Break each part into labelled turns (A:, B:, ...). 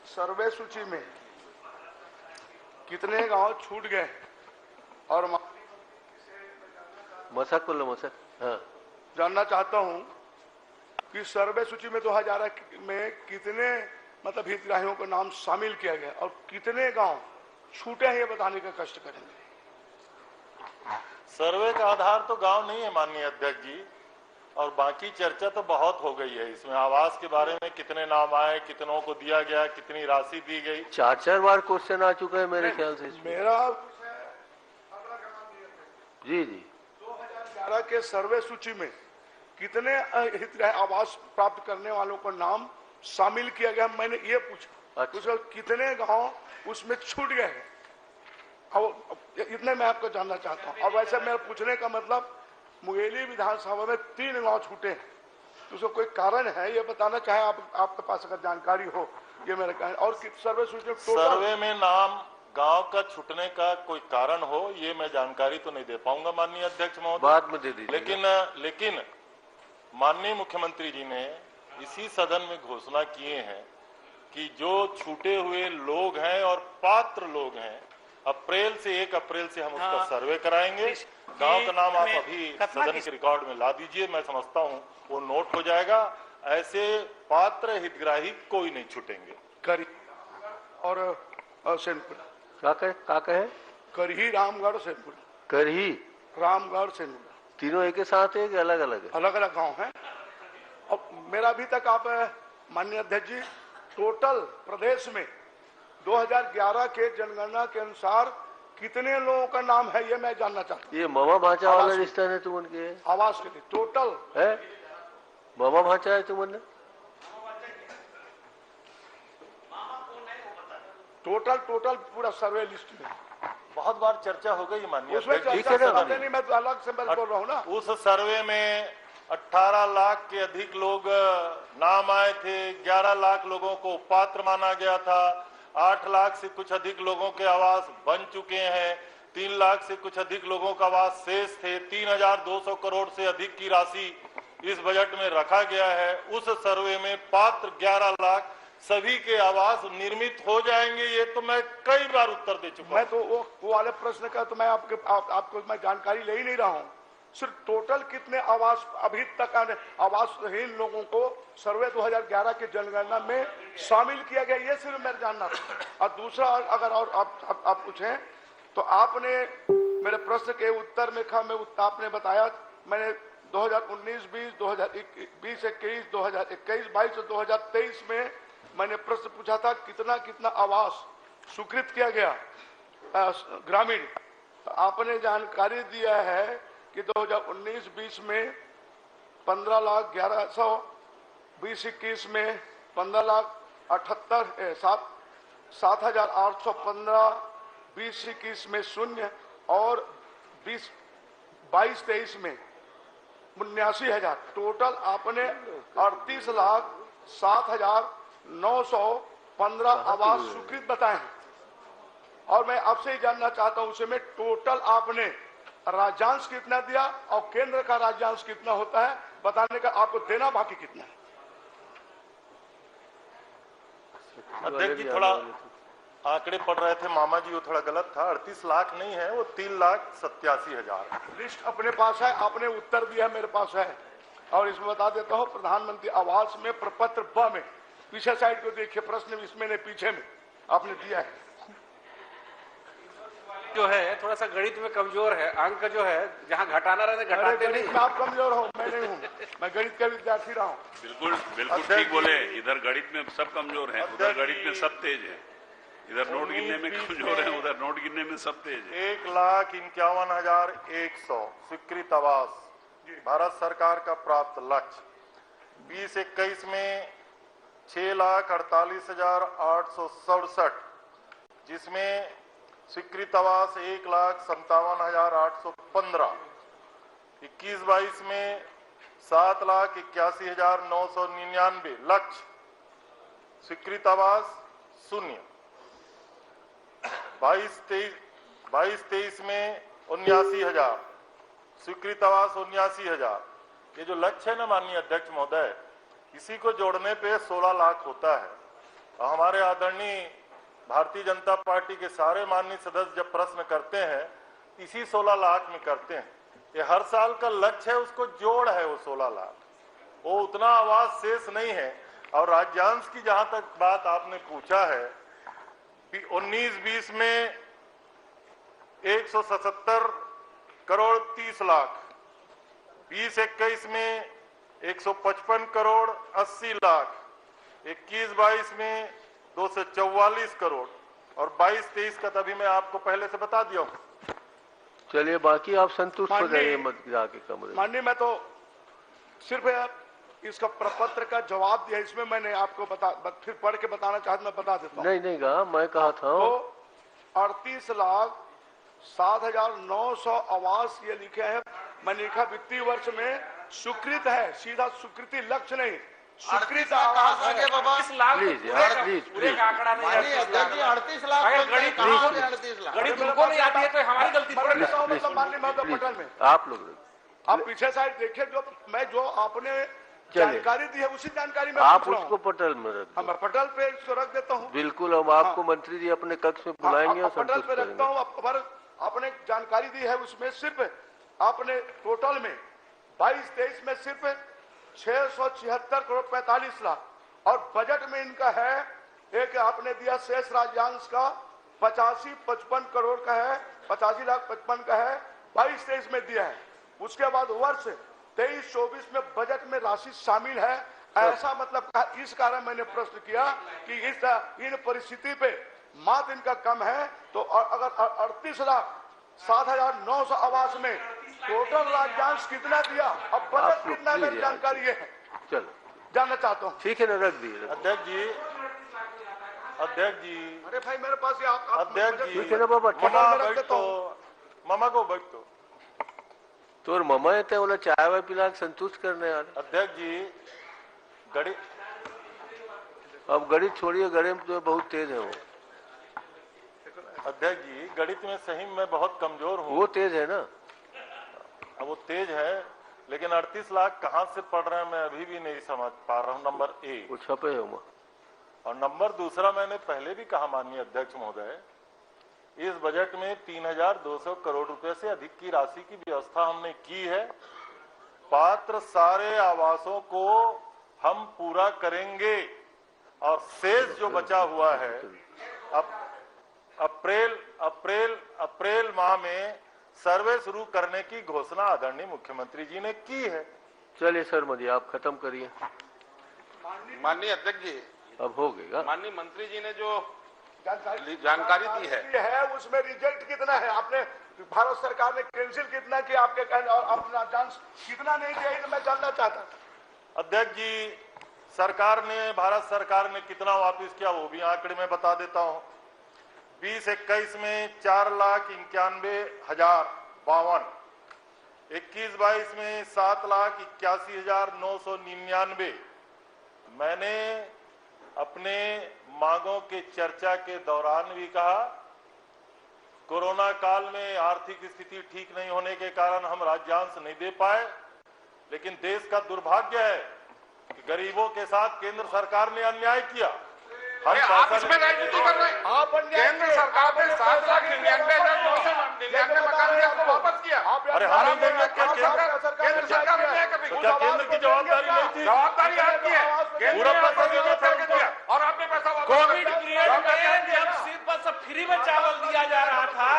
A: सर्वे सूची में कितने गांव छूट गए और
B: हाँ।
A: जानना चाहता हूं कि सर्वे सूची में 2000 में कितने मतलब हितग्राहियों का नाम शामिल किया गया और कितने गांव छूटे हैं, ये बताने का कष्ट करेंगे।
C: सर्वे का आधार तो गांव नहीं है माननीय अध्यक्ष जी, और बाकी चर्चा तो बहुत हो गई है इसमें। आवास के बारे में कितने नाम आए, कितनों को दिया गया, कितनी राशि दी गई,
B: 4 बार क्वेश्चन आ चुका है मेरे ख्याल से इसमें।
A: मेरा
B: जी जी
A: 2011 के सर्वे सूची में कितने हितग्राही आवास प्राप्त करने वालों का नाम शामिल किया गया, मैंने ये पूछा।
B: अच्छा।
A: उसमें कितने गांव उसमें छूट गए हैं, अब इतने मैं आपको जानना चाहता हूं। और वैसे मेरा पूछने का मतलब मुंगेली विधानसभा में 3 गांव छूटे हैं, तो उसका कोई कारण है ये बताना चाहे आपके पास अगर जानकारी हो, ये मेरा कहना। और सर्वे सूची
C: सर्वे में नाम गांव का छूटने का कोई कारण हो, ये मैं जानकारी तो नहीं दे पाऊंगा माननीय अध्यक्ष महोदय,
B: बाद में दे दीजिए।
C: लेकिन माननीय मुख्यमंत्री जी ने इसी सदन में घोषणा किए हैं कि जो छूटे हुए लोग हैं और पात्र लोग हैं, अप्रैल से 1 अप्रैल से हम उसका सर्वे कराएंगे। गांव का नाम आप अभी सदन के रिकॉर्ड में ला दीजिए, मैं समझता हूं वो नोट हो जाएगा। ऐसे पात्र हितग्राही कोई नहीं छूटेंगे।
A: करी और सेनपुर
B: का कहे
A: करही, रामगढ़, सेनपुर।
B: करही,
A: रामगढ़, सेनपुर
B: तीनों एक साथ है कि अलग अलग है?
A: अलग अलग गांव हैं। और मेरा अभी तक आप माननीय अध्यक्ष जी, टोटल प्रदेश में 2011 के जनगणना के अनुसार कितने लोगों का नाम है, ये मैं जानना चाहता हूँ।
B: ये मामा भांचा वाला रिश्ता है तुम उनके
A: आवास के लिए टोटल
B: है? मामा भांचा है तुम
A: टोटल पूरा सर्वे लिस्ट में
C: बहुत बार चर्चा हो गई माननीय
A: उसमें नहीं, मैं तो अलग से बोल रहा हूँ ना।
C: उस सर्वे में 18 लाख के अधिक लोग नाम आए थे, 11 लाख लोगों को पात्र माना गया था, 8 लाख से कुछ अधिक लोगों के आवास बन चुके हैं, 3 लाख से कुछ अधिक लोगों का आवास शेष थे, 3200 करोड़ से अधिक की राशि इस बजट में रखा गया है। उस सर्वे में पात्र 11 लाख सभी के आवास निर्मित हो जाएंगे, ये तो मैं कई बार उत्तर दे चुका हूं।
A: मैं तो वो वाले प्रश्न का तो मैं आपको मैं जानकारी ले ही नहीं रहा हूं। सिर्फ टोटल कितने आवास अभी तक आवासहीन लोगों को सर्वे 2011 के जनगणना में शामिल किया गया, ये सिर्फ मैं जानना था। और दूसरा, अगर और आप पूछें तो आपने मेरे प्रश्न के उत्तर में आपने बताया, मैंने 2019-20, 2020-21, 2021-22 और 2023 में मैंने प्रश्न पूछा था कितना आवास स्वीकृत किया गया ग्रामीण। तो आपने जानकारी दिया है कि 2019-20 में 15,11,100, 2021 में 7,815, 2021 में 0 और 22-23 में 79,000। टोटल आपने 38,07,915 आवास स्वीकृत बताए हैं। और मैं आपसे ही जानना चाहता हूं उसमें टोटल आपने राज्यांश कितना दिया और केंद्र का राज्यांश कितना होता है बताने का, आपको देना बाकी कितना है?
C: अध्यक्ष जी थोड़ा आंकड़े पढ़ रहे थे मामा जी, वो थोड़ा गलत था। 38 लाख नहीं है, वो 3,87,000।
A: लिस्ट अपने पास है, आपने उत्तर दिया मेरे पास है। और इसमें बता देता हूं, प्रधानमंत्री आवास में प्रपत्र ब में पीछे साइड को देखिए, प्रश्न इसमें ने पीछे में आपने दिया है।
D: जो है थोड़ा सा गणित में कमजोर है, अंक जो है जहाँ घटाना रहता घटाते नहीं।
A: में आप कमजोर हो, मैं नहीं हूँ, मैं गणित का विद्यार्थी रहा हूँ।
E: बिल्कुल बिल्कुल ठीक बोले। इधर गणित में सब कमजोर हैं, उधर गणित में सब तेज है। इधर नोट गिनने में कमजोर है, उधर नोट गिनने में सब तेज है।
C: 1,51,100 स्वीकृत आवास भारत सरकार का प्राप्त लक्ष्य। 2021 में 6,48,867, जिसमें स्वीकृत आवास 1,57,815। 21-22 में 7,81,999 लक्ष्य, स्वीकृत आवास 0। 22-23 में 79,000 स्वीकृत आवास 79,000। ये जो लक्ष्य है ना माननीय अध्यक्ष महोदय, इसी को जोड़ने पे 16 लाख होता है। हमारे आदरणीय भारतीय जनता पार्टी के सारे माननीय सदस्य जब प्रश्न करते हैं इसी 16 लाख में करते हैं। ये हर साल का लक्ष्य है, उसको जोड़ है वो 16 लाख, वो उतना आवास शेष नहीं है। और राज्यांश की जहां तक बात आपने पूछा है, 19-20 में 177 करोड़ 30 लाख, 20-21 में 155 करोड़ 80 लाख, 21-22 में 244 करोड़ और 22-23 का तभी मैं आपको पहले से बता दिया हूं।
B: चलिए, बाकी आप संतुष्ट हो जाइए मत जाके कमरे।
A: माननीय, मैं तो सिर्फ इसका प्रपत्र का जवाब दिया, इसमें मैंने आपको फिर पढ़ के बताना चाहता, मैं बता देता हूँ।
B: नहीं कहा, मैं कहा था
A: तो 38,07,900 आवास ये लिखे हैं। मैंने लिखा वित्तीय वर्ष में स्वीकृत है, सीधा स्वीकृति लक्ष्य नहीं, स्वीकृत आवास है।
D: 38 लाख
B: प्लीज
D: पूरे का आंकड़ा नहीं है।
F: 38 लाख
D: अगर गणित
F: कहाँ से 38 लाख?
D: गणित उनको नहीं आती है तो हमारी गलती थोड़ी है।
A: मतलब माननीय महोदय पटल में
B: आप लोग
A: आप पीछे साइड देखिए, जो आपने जानकारी दी है उसी जानकारी में
B: आप
A: पूछ रहा
B: उसको
A: हूं।
B: पटल में रख दो।
A: मैं पटल पे इसको रख देता हूँ।
B: बिल्कुल, हम आपको मंत्री जी अपने कक्ष में बुलाएंगे और
A: पटल
B: संतुष्ट
A: पे रखता
B: करेंगे।
A: हूँ। पर आपने जानकारी दी है उसमें सिर्फ आपने टोटल में 22-23 में सिर्फ 676 करोड़ 45 लाख और बजट में इनका है एक आपने दिया शेष राज्यांश का 85-55 करोड़ का है, 85 लाख 55 का है, 22-23 में दिया है। उसके बाद वर्ष 23-24 में बजट में राशि शामिल है, ऐसा मतलब इस कारण मैंने प्रश्न किया कि इन परिस्थिति पे मात इनका कम है। तो अगर 38,07,900 आवास में टोटल राज्यांश कितना दिया, अब बजट कितना, मेरी जानकारी ये है,
B: चलो
A: जानना चाहता हूँ।
B: ठीक है ना, रख दिए।
C: अध्यक्ष जी,
A: अरे भाई मेरे पास ये आप
C: अध्यक्ष जी,
B: ठीक है ना बाबा, ठीक
C: मामा
A: है।
C: बैठ तो, मामा को बैठ तो।
B: तोर ममा येते बोला चाय वाय पिला संतुष्ट करने यार।
C: अध्यक्ष जी, गणित
B: अब गणित छोड़िए, गणित में तो बहुत तेज है वो।
C: अध्यक्ष जी, गणित में सही मैं बहुत कमजोर हूँ।
B: वो तेज है ना,
C: वो तेज है, लेकिन 38 लाख कहाँ से पढ़ रहे हैं मैं अभी भी नहीं समझ पा रहा हूँ, नंबर एक।
B: वो छपे है वो।
C: और नंबर दूसरा, मैंने पहले भी कहा माननीय अध्यक्ष महोदय, इस बजट में 3,200 करोड़ रुपए से अधिक की राशि की व्यवस्था हमने की है। पात्र सारे आवासों को हम पूरा करेंगे और शेष जो बचा हुआ है, अब अप्रैल माह में सर्वे शुरू करने की घोषणा आदरणीय मुख्यमंत्री जी ने की है।
B: चलिए सर मोदी, आप खत्म करिए।
F: माननीय अध्यक्ष जी,
B: अब हो गएगा।
F: माननीय मंत्री जी ने जो
A: जानकारी
F: दी है
A: उसमें रिजल्ट कितना है, आपने भारत सरकार ने कैंसिल कितना किया आपके कहने, और अपना चांस कितना नहीं दिया, तो मैं जानना चाहता।
C: अध्यक्ष जी, भारत सरकार ने कितना वापस किया वो भी आंकड़े में बता देता हूं। 20-21 में 4,91,052, 21-22 में 7,81,999। मैंने अपने मांगों के चर्चा के दौरान भी कहा, कोरोना काल में आर्थिक स्थिति ठीक नहीं होने के कारण हम राज्यांश नहीं दे पाए, लेकिन देश का दुर्भाग्य है कि गरीबों के साथ केंद्र सरकार ने अन्याय किया।
F: आप इसमें राजनीति कर रहे हैं। केंद्र सरकार ने 7,99,999 मकान को वापस किया।
C: अरे हम नहीं देंगे,
F: केंद्र सरकार ने किया कभी?
C: क्या केंद्र की जवाबदारी नहीं थी?
F: जवाबदारी आपकी है।
C: पूरा पैसा देना था उनको।
F: और आपने पैसा वापस
D: कोविड पीरियड में जब सिर्फ फ्री में चावल दिया जा रहा था,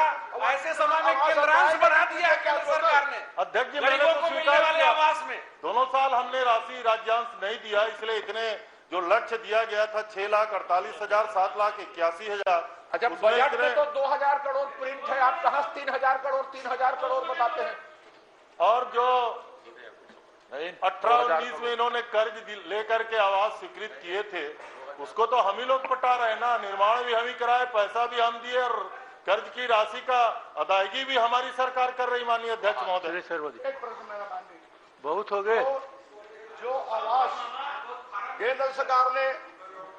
D: ऐसे समय में केंद्रांश बढ़ा दिया केंद्र सरकार ने
C: अध्यक्ष जी,
D: गरीबों को मिलने वाले आवास में।
C: दोनों साल हमने राशि राज्यांश नहीं दिया, इसलिए इतने जो लक्ष्य दिया गया था 6,48,000, 7,81,000।
F: अच्छा, बजट में तो 2,000 करोड़ प्रिंट है, आप कहां 3,000 करोड़ बताते हैं?
C: और जो 18-19 में इन्होंने कर्ज लेकर के आवास स्वीकृत किए थे, उसको तो हम ही लोग पटा रहे ना। निर्माण भी हम ही कराए, पैसा भी हम दिए और कर्ज की राशि का अदायगी भी हमारी सरकार कर रही। माननीय अध्यक्ष महोदय,
B: सर मोदी,
A: एक प्रश्न मेरा माननीय,
B: बहुत हो गए।
A: जो आवास केंद्र सरकार ने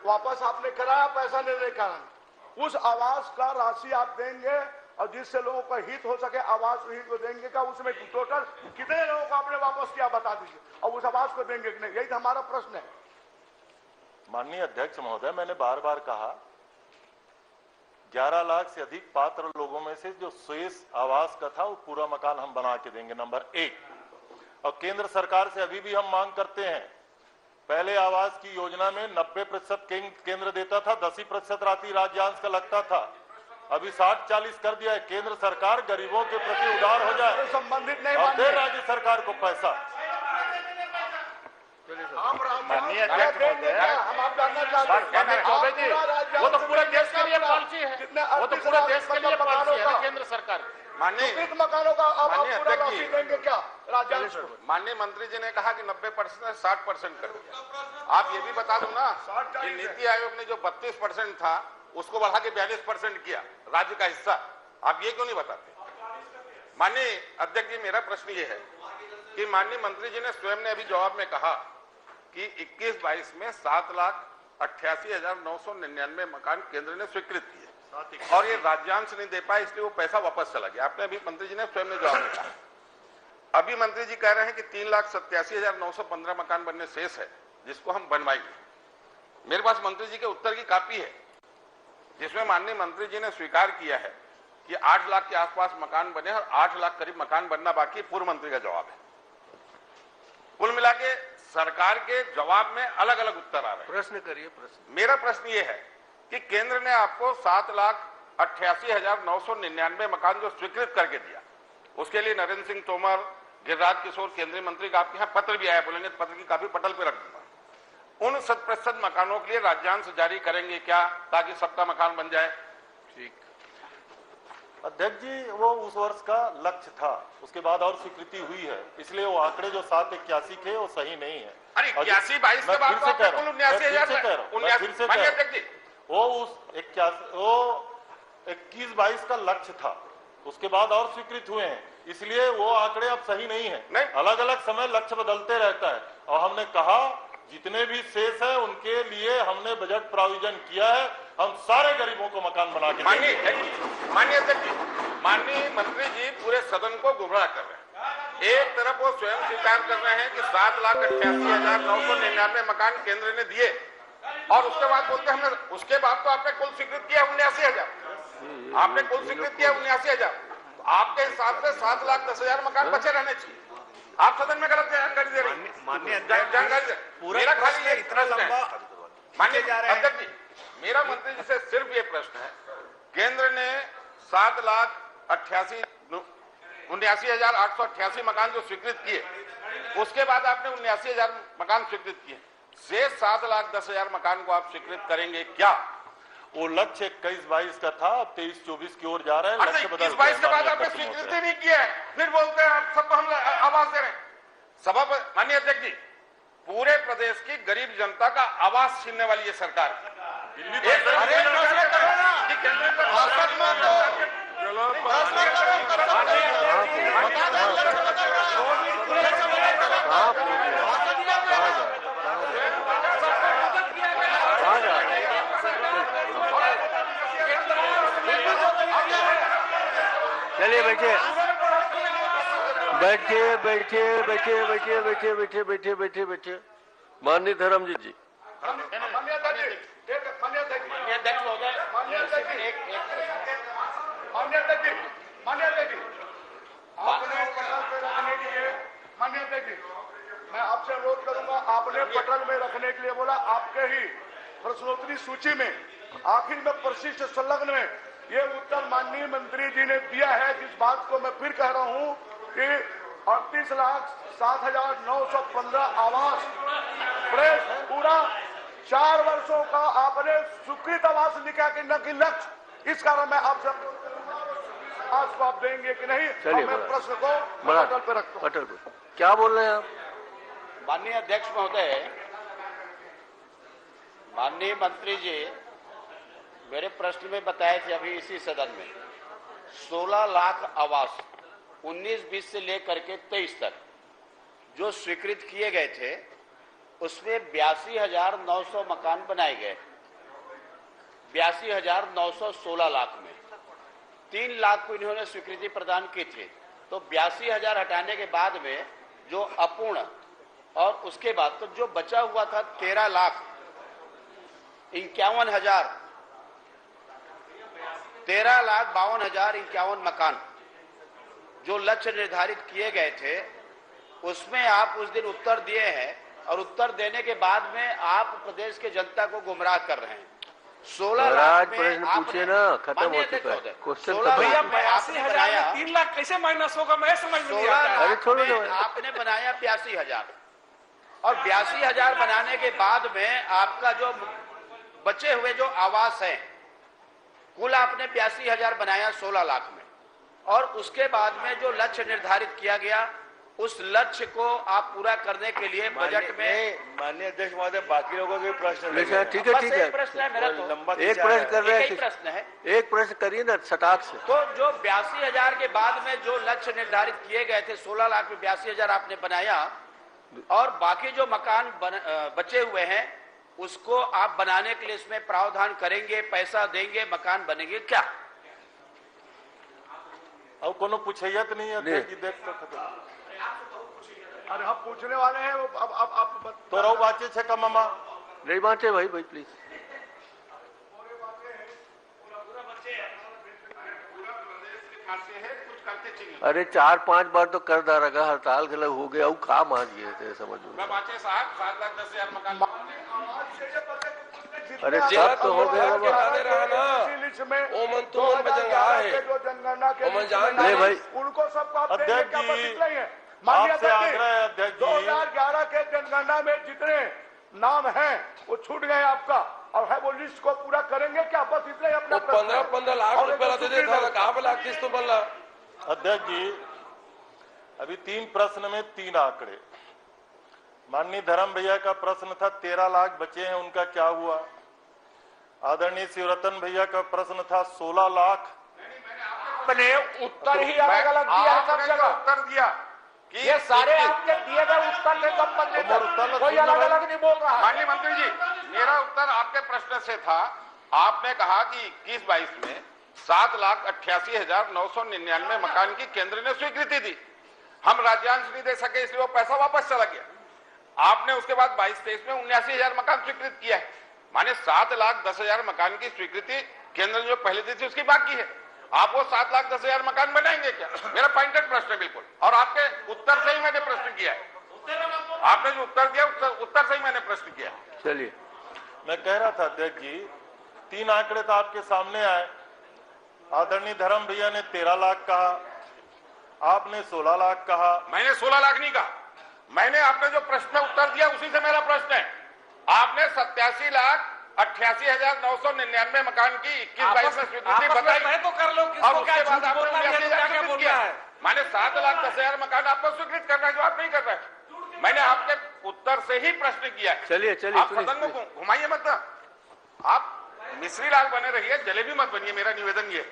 A: वापस आपने कराया पैसा देने के कारण, उस आवास का राशि आप देंगे और जिससे लोगों का हित हो सके, आवास हित को देंगे का, उसमें टोटल कितने लोगों को आपने वापस किया बता दीजिए, और उस आवास को देंगे कि नहीं, यही तो हमारा प्रश्न है।
C: माननीय अध्यक्ष महोदय, मैंने बार बार कहा 11 लाख से अधिक पात्र लोगों में से जो शेष आवास का था वो पूरा मकान हम बना के देंगे, नंबर 1। और केंद्र सरकार से अभी भी हम मांग करते हैं, पहले आवास की योजना में 90% केंद्र देता था, 10% राशि राज्यांश का लगता था। अभी 60-40 कर दिया है। केंद्र सरकार गरीबों के प्रति उदार हो जाए,
A: संबंधित नहीं
C: और दे राज्य सरकार को पैसा।
F: माननीय अध्यक्ष महोदय, चौबे जी, वो तो पूरे देश के लिए पॉलिसी है, वो तो पूरे देश के लिए पॉलिसी है केंद्र सरकार।
A: माननीय मकानों का अब आप पूरा राशि देंगे क्या राज्यांश?
G: माननीय मंत्री जी ने कहा कि 90% से 60% कर दिया। आप ये भी बता दो ना कि नीति आयोग ने जो 32% था उसको बढ़ा के 42% किया राज्य का हिस्सा। आप ये क्यों नहीं बताते? माननीय अध्यक्ष जी, मेरा प्रश्न ये है कि माननीय मंत्री जी ने स्वयं ने अभी जवाब में कहा कि 21-22 में 7,88,999 मकान केंद्र ने स्वीकृत किए और ये राज्यांश नहीं दे पाए, इसलिए वो पैसा वापस चला गया। आपने अभी मंत्री जी ने स्वयं ने जवाब में कहा। अभी मंत्री जी कह रहे हैं कि 3,87,915 मकान बनने शेष है, जिसको हम बनवाएंगे। मेरे पास मंत्री जी के उत्तर की कॉपी है, जिसमें माननीय मंत्री जी ने स्वीकार किया है कि 8 लाख के आसपास मकान बने और 8 लाख करीब मकान बनना बाकी। पूर्व मंत्री का जवाब है। कुल मिला के सरकार के जवाब में अलग अलग उत्तर आ रहे हैं।
B: प्रश्न करिए। प्रश्न
G: मेरा प्रश्न ये है कि केंद्र ने आपको 7,88,999 मकान जो स्वीकृत करके दिया, उसके लिए नरेंद्र सिंह तोमर, गिरिराज किशोर केंद्रीय मंत्री का आपके यहाँ पत्र भी आया, बोलेंगे पत्र की काफी पटल पे रख दूंगा। उन 100% मकानों के लिए राज्यांश जारी करेंगे क्या, ताकि सबका मकान बन जाए?
B: ठीक।
C: अध्यक्ष जी, वो उस वर्ष का लक्ष्य था, उसके बाद और स्वीकृति हुई है, इसलिए वो आंकड़े जो 781 थे वो सही नहीं है।
G: अरे 81-22 के बाद तो आपने कुल 79,000
C: वो उस 21-22 का लक्ष्य था, उसके बाद और स्वीकृत हुए हैं, इसलिए वो आंकड़े अब सही नहीं है। अलग अलग समय लक्ष्य बदलते रहता है, और हमने कहा जितने भी शेष है उनके लिए हमने बजट प्राविजन किया है। हम सारे गरीबों को मकान बना के
G: माननीय मंत्री जी पूरे सदन को गुमराह कर रहे हैं। एक तरफ वो स्वयं स्वीकार कर रहे हैं कि 7,88,999 मकान केंद्र ने दिए, और उसके बाद बोलते हमने, उसके बाद तो आपने कुल स्वीकृत किया 79,000। आपने कुल स्वीकृत किया 79,000। तो आपके हिसाब से 7,10,000 मकान बचे रहने चाहिए। आप सदन में गलत जानकारी दे रहे हैं।
F: माननीय
G: जानकारी मेरा खाली
F: इतना लंबा
G: माननीय अध्यक्ष जी, मेरा मंत्री जी से सिर्फ ये प्रश्न है, केंद्र ने 7,79,888 मकान जो स्वीकृत किए, उसके बाद आपने 79,000 मकान स्वीकृत किए, शेष 7,10,000 मकान को आप स्वीकृत करेंगे क्या?
C: वो लक्ष्य 21-22 का था, अब 23-24 की ओर जा रहे हैं। लक्ष्य बदल
G: 21-22 के बाद आपने स्वीकृति नहीं किया है, फिर बोलते हैं आप सबको हम आवास दे रहे हैं। माननीय अध्यक्ष जी, पूरे प्रदेश की गरीब जनता का आवास छीनने वाली ये सरकार है।
B: चलिए बैठिए, बैठिए बैठिए बैठिए बैठिए बैठिए बैठिए बैठिए बैठिए बैठिए। माननीय धर्मजीत जी।
A: माननीय अध्यक्ष जी, मैं आपसे अनुरोध करूंगा, आपने पटल में रखने के लिए बोला, आपके ही प्रश्नोत्तरी सूची में आखिर में परिशिष्ट संलग्न में ये उत्तर माननीय मंत्री जी ने दिया है, जिस बात को मैं फिर कह रहा हूं कि 38,07,915 आवास प्रेस पूरा 4 वर्षों का आपने स्वीकृत आवास लिखा कि न कि लक्ष्य। इस कारण मैं आपसे आज को आप देंगे कि नहीं?
B: चलिए,
A: मैं प्रश्न को पटल पे रखता हूं।
B: पटल पे क्या बोल रहे हैं आप?
F: माननीय अध्यक्ष महोदय, माननीय मंत्री जी मेरे प्रश्न में बताए थे अभी इसी सदन में 16 लाख आवास 19-20 से लेकर के 23 तक जो स्वीकृत किए गए थे, उसमें 82,900 मकान बनाए गए। 82,916 लाख में 3 लाख को इन्होंने स्वीकृति प्रदान की थी। तो 82,000 हटाने के बाद में जो अपूर्ण और उसके बाद तो जो बचा हुआ था 13 लाख, 13,52,051 मकान जो लक्ष्य निर्धारित किए गए थे, उसमें आप उस दिन उत्तर दिए हैं और उत्तर देने के बाद में आप प्रदेश के जनता को गुमराह कर रहे हैं। 16 लाख में
B: प्रश्न पूछे ना, खत्म हो चुका है क्वेश्चन।
F: 16
D: भैया
F: लाख में आपने
D: 82,000
F: बनाया,
D: में 3 लाख कैसे माइनस होगा, मैं समझ में नहीं
F: 16
D: आता।
B: अरे
F: लाख
B: छोड़ो
F: में
B: ना।
F: आपने बनाया 82,000 और 82,000 बनाने के बाद में आपका जो बचे हुए जो आवास हैं, कुल आपने 82,000 बनाया 16 लाख में, और उसके बाद में जो लक्ष्य निर्धारित किया गया उस लक्ष्य को आप पूरा करने के लिए बजट में।
H: माननीय अध्यक्ष महोदय, बाकी लोगों के प्रश्न
B: ठीक है ठीक
F: बस
B: है।
F: एक प्रश्न है मेरा, तो
B: एक प्रश्न कर रहे
F: एक ही
B: हैं,
F: प्रश्न है।
B: एक प्रश्न करिए ना सटाक से।
F: तो जो 82,000 के बाद में जो लक्ष्य निर्धारित किए गए थे, 16 लाख में 82,000 आपने बनाया, और बाकी जो मकान बचे हुए हैं उसको आप बनाने के लिए इसमें प्रावधान करेंगे, पैसा देंगे, मकान बनेंगे क्या?
C: अब कोनो पूछैया तो नहीं है अध्यक्ष जी, देख तो खत्म।
A: अरे हम पूछने वाले हैं, अब आप
C: तो रहो बाचे छे का मामा
B: नहीं बांटे भाई प्लीज। अरे 4-5 बार तो कर दारा हड़ताल के लग हो गया, वो खा मान गए थे, समझो।
G: मैं बाचे साहब 7,10,000 मकान
B: अरे सब तो हो गया बाबा। नहीं भाई,
A: उनको सबको आप
C: अध्यक्ष
A: क्या
C: जी,
A: बस इतना ही है?
C: आपसे आग्रह है अध्यक्ष जी।
A: 2011 के जनगणना में जितने नाम हैं वो छूट गए आपका, और है वो लिस्ट को पूरा करेंगे क्या? बस इतना ही अपना
H: 15 लाख रुपया दे देता था, कहाँ पे लाख किस्त बन रहा?
C: अध्यक्ष जी, अभी 3 प्रश्न में 3 आंकड़े। माननीय धर्म भैया का प्रश्न था 13 लाख बचे हैं, उनका क्या हुआ? आदरणीय शिवरतन भैया का प्रश्न था 16 लाख।
A: अपने उत्तर ही अलग अलग दिया है, सब जगह
G: उत्तर दिया कि
A: ये सारे आपके दिए गए उत्तर से संबंधित है, कोई अलग अलग नहीं बोल रहा है।
G: माननीय मंत्री जी, मेरा उत्तर आपके प्रश्न से था, आपने कहा कि 21-22 में 7,88,999 मकान की केंद्र ने स्वीकृति दी, हम राज्यांश नहीं दे सके इसलिए वो पैसा वापस चला गया। आपने उसके बाद 22-23 में 79,000 मकान स्वीकृत किया है, माने 7,10,000 मकान की स्वीकृति केंद्र ने जो पहले दी थी उसकी बाकी है। आप वो 7,10,000 मकान बनाएंगे क्या? मेरा पॉइंटेड प्रश्न है बिल्कुल, और आपके उत्तर से ही मैंने प्रश्न किया है। आपने जो उत्तर दिया उत्तर से ही मैंने प्रश्न किया।
B: चलिए,
C: मैं कह रहा था अध्यक्ष जी, 3 आंकड़े तो आपके सामने आए। आदरणीय धर्म भैया ने 13 लाख कहा, आपने 16 लाख कहा।
G: मैंने 16 लाख नहीं कहा, मैंने आपने जो प्रश्न में उत्तर दिया उसी से मेरा प्रश्न है। आपने 87,88,999 मकान की 21-22 में स्वीकृति बताई,
D: तो कर लो,
G: और
D: किसको क्या
G: उसके बाद
D: झूठ
G: आपने
D: बोलना है,
G: 79,000
D: क्या बोल
G: किया
D: रहा है?
G: मैंने 7,10,000 मकान आपको स्वीकृत करना है जो आप नहीं कर रहे। मैंने आपके उत्तर से ही प्रश्न किया है।
B: चलिए
G: आप सदन को घुमाइए मत ना, आप मिश्री लाल बने रहिए, जलेबी मत बनिए, मेरा निवेदन ये।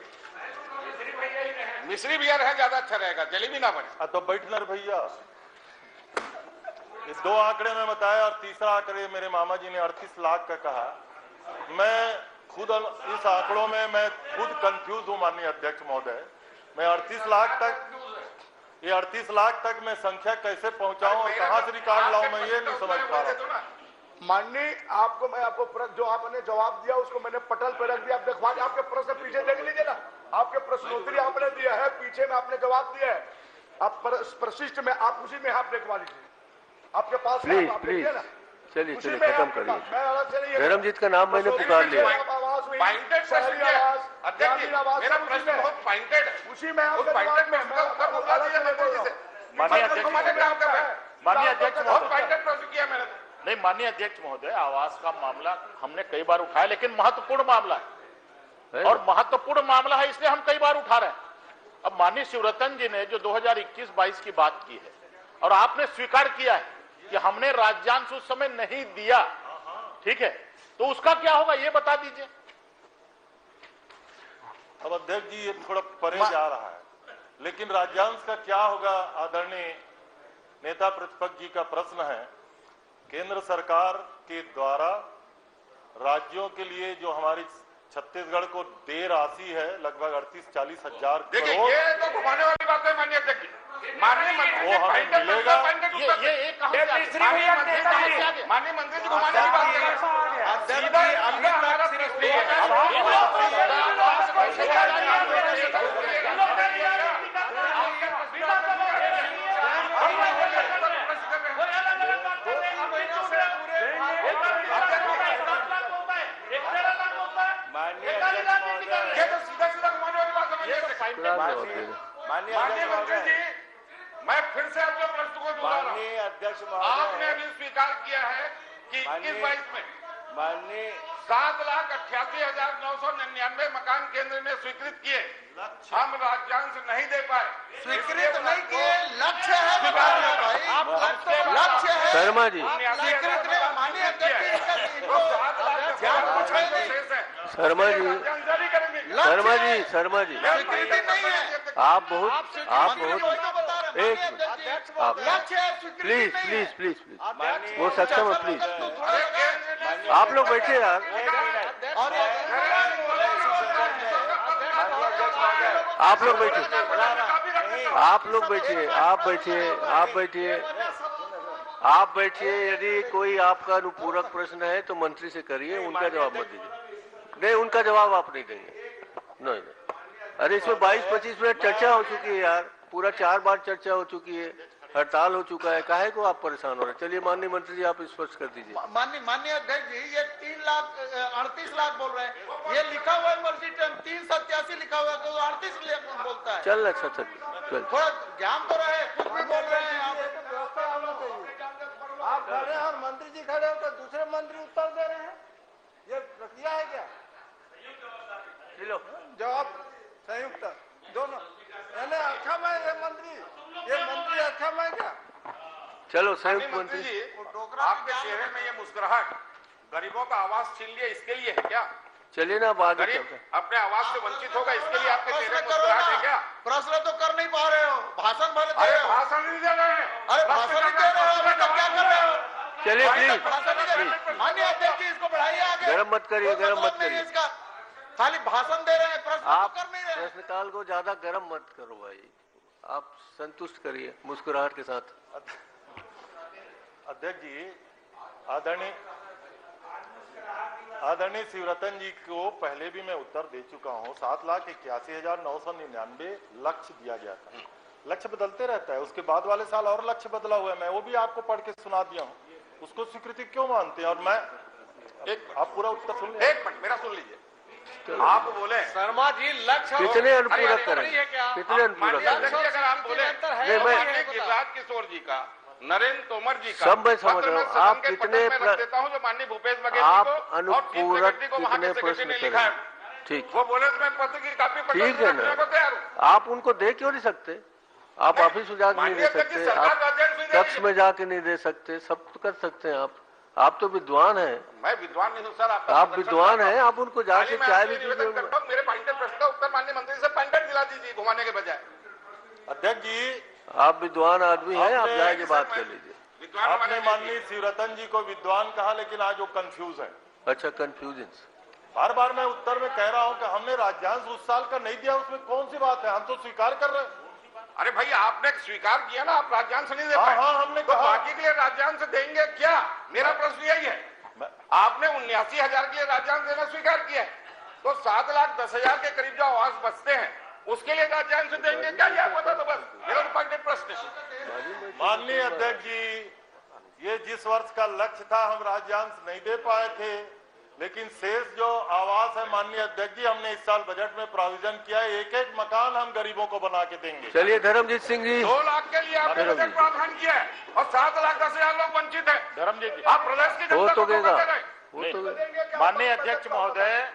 G: मिश्री भी यार है, ज्यादा अच्छा रहेगा, जलेबी ना बने।
C: तो बैठना भैया, इस 2 आंकड़े में बताया, और तीसरा आंकड़े मेरे मामा जी ने 38 लाख का कहा। मैं खुद इस आंकड़ों में मैं खुद कंफ्यूज हूं माननीय अध्यक्ष महोदय। मैं 38 लाख तक मैं संख्या कैसे पहुंचाऊं और कहां से रिकॉर्ड लाऊं, मैं ये नहीं समझ पा रहा।
A: माननीय मैं आपको प्रश्न जो आपने जवाब दिया उसको मैंने पटल पे रख दिया, आप देखवा, आपके प्रश्न पीछे देख लीजिए ना, आपके प्रश्नोत्तरी आपने दिया है, पीछे में आपने जवाब दिया है, आप प्रशिष्ट में आप उसी में आप देखवा लीजिए, आपके पास
B: प्लीज प्लीज। चलिए चलिए, खत्म करिए। धर्मजीत का नाम मैंने पुकार लिया।
G: पॉइंटेड प्रश्न किया अध्यक्ष जी, मेरा प्रश्न बहुत पॉइंटेड है,
A: उसी में आप
G: पॉइंटेड में उसका उत्तर बोलना चाहिए मंत्री जी से।
H: माननीय अध्यक्ष
G: बहुत पॉइंटेड प्रश्न किया मैंने।
H: नहीं, माननीय अध्यक्ष महोदय, आवास का मामला हमने कई बार उठाया, लेकिन महत्वपूर्ण मामला है और महत्वपूर्ण मामला है, इसलिए हम कई बार उठा रहे हैं। अब माननीय शिवरतन जी ने जो 2021-22 की बात की है और आपने स्वीकार किया है कि हमने राज्यांश उस समय नहीं दिया, ठीक है, तो उसका क्या होगा ये बता दीजिए।
C: अब अध्यक्ष जी ये थोड़ा परे जा रहा है, लेकिन राज्यांश का क्या होगा? आदरणीय नेता प्रतिपक्ष जी का प्रश्न है। केंद्र सरकार के द्वारा राज्यों के लिए जो हमारी छत्तीसगढ़ को दे राशि है लगभग 38-40 हजार
G: देखिए,
C: करोड़,
G: ये तो घुमाने वाली बात है माननीय अध्यक्ष जी। माननीय मंत्री
C: वो हमें मिलेगा।
G: माननीय मंत्री जी घुमाने की बात कर रहे हैं।
D: सीधा सीधा हमारा प्रश्न ये है। ये तो सीधा सीधा घुमाने वाली बात समझिए।
G: माननीय मंत्री जी, मैं फिर से आपके प्रश्न को दोहरा
B: अध्यक्ष
G: आपने अभी स्वीकार किया है कि 21-22 में
B: माननीय
G: 7,88,999 मकान केंद्र ने स्वीकृत किए, हम राज्यांश नहीं दे पाए।
D: स्वीकृत नहीं किए, लक्ष्य है लक्ष्य है
B: शर्मा जी,
D: स्वीकृत नहीं माननीय अध्यक्ष
B: शर्मा जी, शर्मा जी, शर्मा जी,
D: स्वीकृति नहीं है।
B: आप बहुत एक
D: लक्ष्य है
B: प्लीज प्लीज प्लीज प्लीज वो सक्षम है प्लीज। आप लोग बैठे यार, आप लोग बैठिए, आप लोग बैठिए, आप बैठिए, आप बैठिए, आप बैठिए। यदि कोई आपका अनुपूरक प्रश्न है तो मंत्री से करिए, उनका जवाब मत दीजिए। नहीं, उनका जवाब आप नहीं देंगे। नहीं, अरे इसमें 22-25 मिनट चर्चा हो चुकी है यार, पूरा 4 बार चर्चा हो चुकी है, हड़ताल हो चुका है, काहे को आप परेशान हो रहे हैं? चलिए माननीय मंत्री जी, आप स्पष्ट कर दीजिए।
D: माननीय अध्यक्ष जी, ये 3,38 लाख बोल रहे हैं, ये लिखा हुआ है मर्जी टाइम 387 लिखा हुआ है, तो 38 लाख बोलता है।
B: चल अच्छा चल,
D: थोड़ा ज्ञान तो रहे, कुछ भी बोल रहे हैं
I: आप खड़े हैं और मंत्री जी खड़े हो तो दूसरे मंत्री उत्तर दे रहे हैं, ये प्रक्रिया है क्या? जवाब संयुक्त दोनों अक्षम है ये मंत्री अक्षम है क्या?
B: चलो संयुक्त
G: मंत्री
B: मंत्री
G: जी, आपके चेहरे में ये मुस्कुराहट गरीबों का आवास छीन लिया, इसके लिए है क्या?
B: चलिए ना, बाद में
G: गरीब अपने आवास से वंचित होगा, इसके लिए आपके चेहरे में मुस्कुराहट है क्या?
D: प्रश्न तो कर नहीं पा रहे हो, भाषण भर दे
G: अरे
D: रहे हो।
G: भाषण नहीं दे रहे हैं,
D: अरे भाषण नहीं दे रहे हो, अभी तक क्या कर रहे हो?
B: चलिए प्लीज,
D: भाषण नहीं दे रहे। माननीय अध्यक्ष जी, इसको बढ़ाइए आगे।
B: गरम मत करिए,
D: कोई
B: गरम
D: मतलब
B: मत
D: नहीं है
B: करिए।
D: इसका, खाली भाषण दे रहे हैं, प्रश्न तो
B: आप
D: कर नहीं रहे।
B: प्रश्नकाल को ज्यादा गर्म मत करो भाई, आप संतुष्ट करिए मुस्कुराहट के साथ।
C: अध्यक्ष जी, आदरणीय शिवरतन जी को पहले भी मैं उत्तर दे चुका हूं। 7,81,999 लक्ष्य दिया गया था। लक्ष्य बदलते रहता है, उसके बाद वाले साल और लक्ष्य बदला हुआ है, मैं वो भी आपको पढ़ के सुना दिया हूं। उसको स्वीकृति क्यों मानते हैं? और मैं आप पूरा उत्तर सुन लीजिए,
G: 1 मिनट मेरा सुन लीजिए। आप बोले
D: शर्मा जी, लक्ष्य
B: कितने अनुपूरक करें, कितने अनुपूरक करें?
G: अगर आप बोले माननीय गिरिराज किशोर जी का, नरेंद्र तोमर जी का,
B: सब मैं समझ रहा हूँ। आप कितने
G: देता हूँ जो माननीय भूपेश बघेल
B: आप
G: जी को और
B: अनुपूरक
G: को वहाँ
B: कितने
G: के सेक्रेटरी
B: प्रश्न
G: ने लिखा है,
B: करें? ठीक,
G: वो बोले तो मैं पत्र की कॉपी पर
B: ठीक है ना,
G: तैयार हूँ।
B: आप उनको दे क्यों नहीं सकते? आप ऑफिस में जाके नहीं दे सकते, आप कक्ष में जाके नहीं दे सकते, सब तो कर सकते हैं आप तो विद्वान हैं।
G: मैं विद्वान नहीं हूँ सर,
B: आप विद्वान हैं, आप उनको जाके चाय भी दीजिए।
G: मेरे पॉइंटेड प्रश्न का उत्तर माननीय मंत्री से पॉइंटेड दिला दीजिए घुमाने के बजाय।
C: अध्यक्ष जी,
B: आप विद्वान आदमी हैं, आप जाके बात कर लीजिए।
C: आपने माननीय शिवरतन जी को विद्वान कहा, लेकिन आज वो कंफ्यूज है।
B: अच्छा, कंफ्यूजन।
C: बार बार मैं उत्तर में कह रहा हूं कि हमने राज्यांश उस साल का नहीं दिया, उसमें कौन सी बात है? हम तो स्वीकार कर रहे हैं।
G: अरे भाई, आपने स्वीकार किया ना, आप राज्यांश नहीं दे पाए।
C: हाँ, हमने
G: तो
C: कहा
G: बाकी के लिए राज्यांश देंगे क्या? मेरा प्रश्न यही है। आपने 79,000 के लिए राज्यांश देना स्वीकार किया है, तो 7,10,000 के करीब जो आवास बचते हैं उसके लिए राज्यांश देंगे क्या? यह पता तो बस मेरा पॉइंटेड प्रश्न है।
C: माननीय अध्यक्ष जी, ये जिस वर्ष का लक्ष्य था हम राज्यांश नहीं दे पाए थे, लेकिन शेष जो आवास है माननीय अध्यक्ष जी, हमने इस साल बजट में प्रोविजन किया है, एक एक मकान हम गरीबों को बना के देंगे।
B: चलिए धर्मजीत सिंह जी,
G: 2 लाख के लिए आपने बजट प्रावधान किया है और 7,10,000 लोग वंचित है।
C: धर्मजीत जी,
G: आप प्रदेश की
B: हो
G: जनता
B: तो
G: को
B: देगा,
G: धोखा दे रहे हैं।
B: वो तो
C: माननीय अध्यक्ष महोदय,